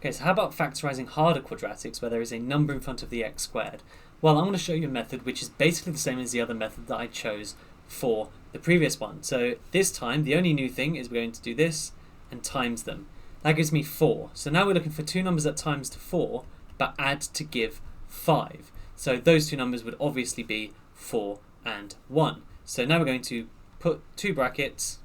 Okay, so how about factorising harder quadratics where there is a number in front of the x squared? Well, I'm going to show you a method which is basically the same as the other method that I chose for the previous one. So this time, the only new thing is we're going to do this and times them. That gives me 4. So now we're looking for two numbers that times to 4, but add to give 5. So those two numbers would obviously be 4 and 1. So now we're going to put two brackets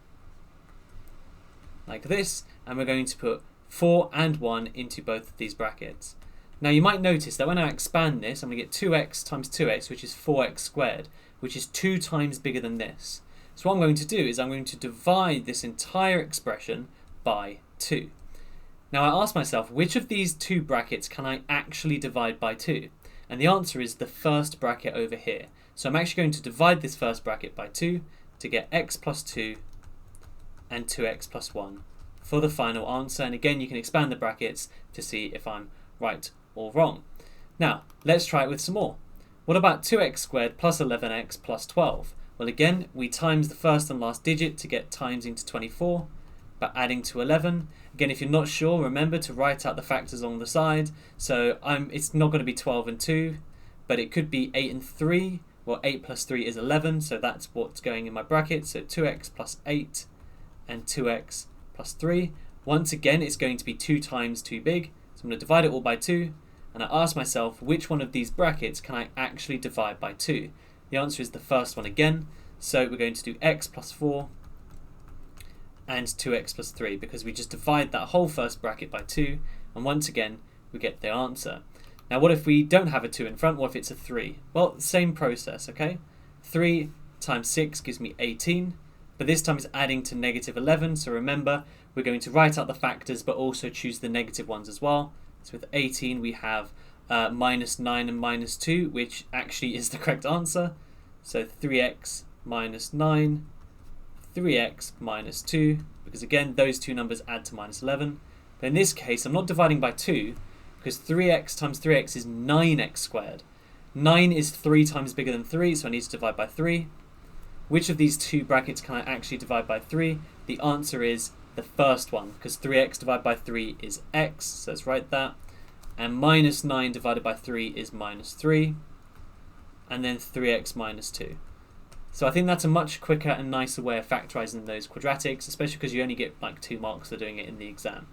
like this, and we're going to put 4 and 1 into both of these brackets. Now you might notice that when I expand this, I'm going to get 2x times 2x, which is 4x squared, which is 2 times bigger than this. So what I'm going to do is I'm going to divide this entire expression by 2. Now I ask myself, which of these two brackets can I actually divide by 2? And the answer is the first bracket over here. So I'm actually going to divide this first bracket by 2 to get x plus 2 and 2x plus 1 for the final answer. And again, you can expand the brackets to see if I'm right or wrong. Now, let's try it with some more. What about 2x squared plus 11x plus 12? Well, again, we times the first and last digit to get times into 24, but adding to 11. Again, if you're not sure, remember to write out the factors on the side. So it's not going to be 12 and 2, but it could be 8 and 3. Well, 8 plus 3 is 11, so that's what's going in my bracket. So 2x plus 8 and 2x plus 3. Once again, it's going to be 2 times too big. So I'm going to divide it all by 2. And I ask myself, which one of these brackets can I actually divide by 2? The answer is the first one again. So we're going to do x plus 4 and 2x plus 3, because we just divide that whole first bracket by 2. And once again, we get the answer. Now, what if we don't have a 2 in front? What if it's a 3? Well, same process, okay? 3 times 6 gives me 18. But this time it's adding to negative 11. So remember, we're going to write out the factors, but also choose the negative ones as well. So with 18, we have minus 9 and minus 2, which actually is the correct answer. So 3x minus 9, 3x minus 2, because again, those two numbers add to minus 11. But in this case, I'm not dividing by 2, because 3x times 3x is 9x squared. 9 is 3 times bigger than 3, so I need to divide by 3. Which of these two brackets can I actually divide by 3? The answer is the first one, because 3x divided by 3 is x, so let's write that. And minus 9 divided by 3 is minus 3. And then 3x minus 2. So I think that's a much quicker and nicer way of factorising those quadratics, especially because you only get like 2 marks for doing it in the exam.